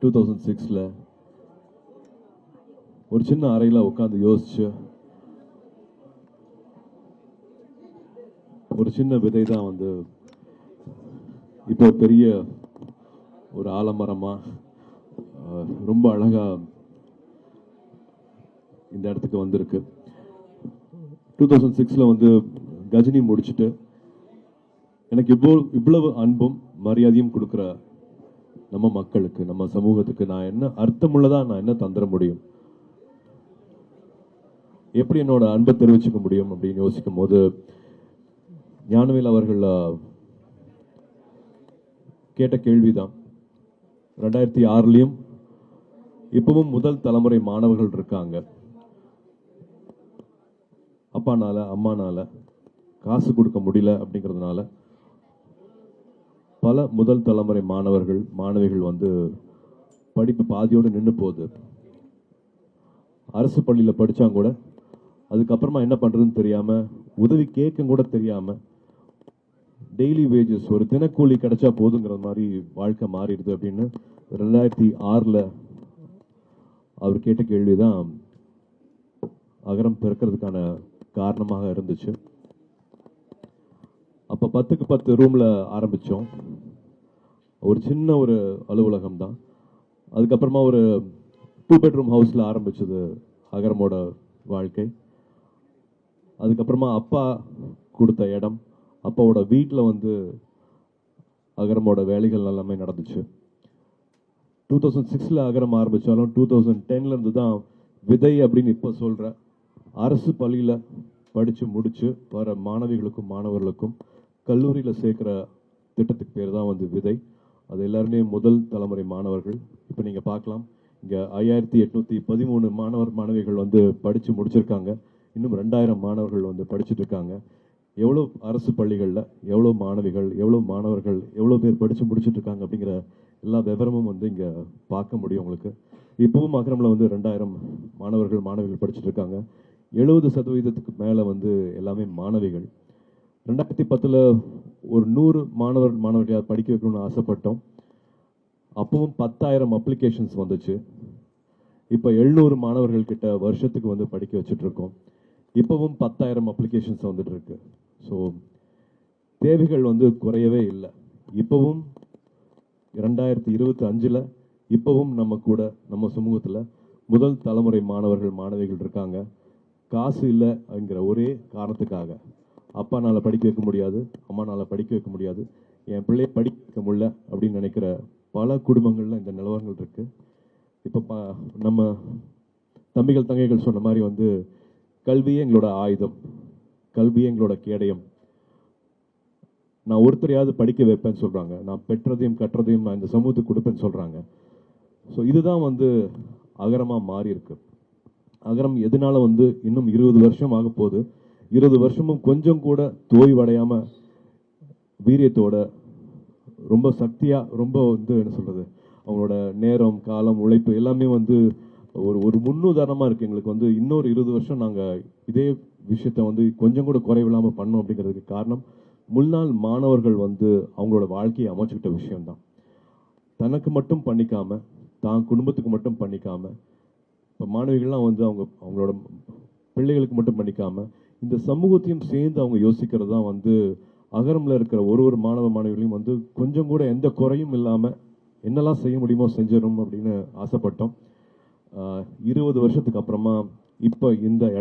2006 ஒரு சின்ன அறையில் உட்காந்து யோசிச்சு ஒரு சின்ன விதை தான் வந்து இப்போ பெரிய ஒரு ஆலமரமா ரொம்ப அழகா இந்த இடத்துக்கு வந்திருக்கு. 2006 வந்து கஜினி முடிச்சுட்டு எனக்கு இவ்வளவு அன்பும் மரியாதையும் கொடுக்குற நம்ம மக்களுக்கு, நம்ம சமூகத்துக்கு நான் என்ன அர்த்தமுள்ளதா நான் என்ன தந்துட முடியும், எப்படி என்னோட அன்பை தெரிவிச்சுக்க முடியும் அப்படின்னு யோசிக்கும் போது ஞானவேல் அவர்கள் கேட்ட கேள்விதான். 2006 இப்பவும் முதல் தலைமுறை மாணவர்கள் இருக்காங்க. அப்பானால அம்மானால காசு கொடுக்க முடியல அப்படிங்கிறதுனால பல முதல் தலைமுறை மாணவர்கள் மாணவிகள் வந்து படிப்பு பாதியோடு நின்று போகுது. அரசு பள்ளியில் படித்தாங்க கூட அதுக்கப்புறமா என்ன பண்ணுறதுன்னு தெரியாமல், உதவி கேட்க கூட தெரியாமல், டெய்லி வேஜஸ் ஒரு தினக்கூலி கிடைச்சா போதுங்கிற மாதிரி வாழ்க்கை மாறிடுது அப்படின்னு 2006 அவர் கேட்ட கேள்விதான் அகரம் பிறக்கிறதுக்கான காரணமாக இருந்துச்சு. அப்போ 10க்கு 10 ரூமில் ஆரம்பித்தோம். ஒரு சின்ன ஒரு அலுவலகம் தான். அதுக்கப்புறமா ஒரு 2 பெட்ரூம் ஹவுஸில் ஆரம்பிச்சது அகரமோட வாழ்க்கை. அதுக்கப்புறமா அப்பா கொடுத்த இடம், அப்பாவோட வீட்டில் வந்து அகரமோட வேலைகள் எல்லாமே நடந்துச்சு. 2006 அகரம் ஆரம்பித்தாலும் 2010 தான் விதை அப்படின்னு இப்போ சொல்கிற அரசு பள்ளியில் படித்து முடித்து வர மாணவிகளுக்கும் மாணவர்களுக்கும் கல்லூரியில் சேர்க்குற திட்டத்துக்கு பேர் தான் வந்து விதை. அது எல்லாருமே முதல் தலைமுறை மாணவர்கள். இப்போ நீங்கள் பார்க்கலாம், இங்கே 5813 மாணவிகள் வந்து படித்து முடிச்சிருக்காங்க. இன்னும் 2000 மாணவர்கள் வந்து படிச்சுட்டு இருக்காங்க. எவ்வளோ அரசு பள்ளிகளில் எவ்வளோ மாணவிகள், எவ்வளோ மாணவர்கள், எவ்வளோ பேர் படித்து முடிச்சுட்டு இருக்காங்க அப்படிங்கிற எல்லா விவரமும் வந்து இங்கே பார்க்க முடியும் உங்களுக்கு. இப்போவும் அகரமில் வந்து 2000 மாணவர்கள் படிச்சுட்டு இருக்காங்க. 70% மேலே வந்து எல்லாமே மாணவிகள். 2010 ஒரு 100 மாணவர்களை படிக்க வைக்கணும்னு ஆசைப்பட்டோம். அப்பவும் 10,000 அப்ளிகேஷன்ஸ் வந்துச்சு. இப்போ 700 மாணவர்கள் கிட்ட வருஷத்துக்கு வந்து படிக்க வச்சுட்டு இருக்கோம். இப்பவும் 10,000 அப்ளிகேஷன்ஸ் வந்துட்டு இருக்கு. ஸோ தேவைகள் வந்து குறையவே இல்லை. இப்பவும் 2025 இப்பவும் நம்ம கூட நம்ம சமூகத்தில் முதல் தலைமுறை மாணவிகள் இருக்காங்க. காசு இல்லை அப்படிங்கிற ஒரே காரணத்துக்காக அப்பானால படிக்க வைக்க முடியாது, அம்மானால படிக்க வைக்க முடியாது, என் பிள்ளையை படிக்க வைக்க முடியல அப்படின்னு நினைக்கிற பல குடும்பங்கள்ல இந்த நிலவரங்கள் இருக்கு. இப்போ நம்ம தம்பிகள் தங்கைகள் சொன்ன மாதிரி வந்து கல்வியே எங்களோட ஆயுதம், கல்வியே எங்களோட கேடயம். நான் ஒருத்தரையாவது படிக்க வைப்பேன்னு சொல்றாங்க. நான் பெற்றதையும் கற்றதையும் நான் இந்த சமூகத்துக்கு கொடுப்பேன்னு சொல்றாங்க. ஸோ இதுதான் வந்து அகரமா மாறி இருக்கு. அகரம் எதனால வந்து இன்னும் 20 வருஷம் ஆக போகுது. 20 வருஷமும் கொஞ்சம் கூட தோய்வடையாம வீரியத்தோட ரொம்ப சக்தியா, ரொம்ப வந்து என்ன சொல்றது, அவங்களோட நேரம் காலம் உழைப்பு எல்லாமே வந்து ஒரு முன்னுதாரணமா இருக்கு. எங்களுக்கு வந்து இன்னொரு 20 வருஷம் நாங்கள் இதே விஷயத்த வந்து கொஞ்சம் கூட குறைவில்லாமல் பண்ணோம். அப்படிங்கிறதுக்கு காரணம் முன்னாள் மாணவர்கள் வந்து அவங்களோட வாழ்க்கையை அமைச்சுக்கிட்ட விஷயம்தான். தனக்கு மட்டும் பண்ணிக்காம, தான் குடும்பத்துக்கு மட்டும் பண்ணிக்காம, இப்போ மாணவிகள்லாம் வந்து அவங்களோட பிள்ளைகளுக்கு மட்டும் பண்ணிக்காம இந்த சமூகத்தையும் சேர்ந்து அவங்க யோசிக்கிறது தான் வந்து அகரமில் இருக்கிற ஒரு மாணவிகளையும் வந்து கொஞ்சம் கூட எந்த குறையும் இல்லாமல் என்னெல்லாம் செய்ய முடியுமோ செஞ்சிடும் அப்படின்னு ஆசைப்பட்டோம். 20 வருஷத்துக்கு அப்புறமா இப்போ இந்த இடம்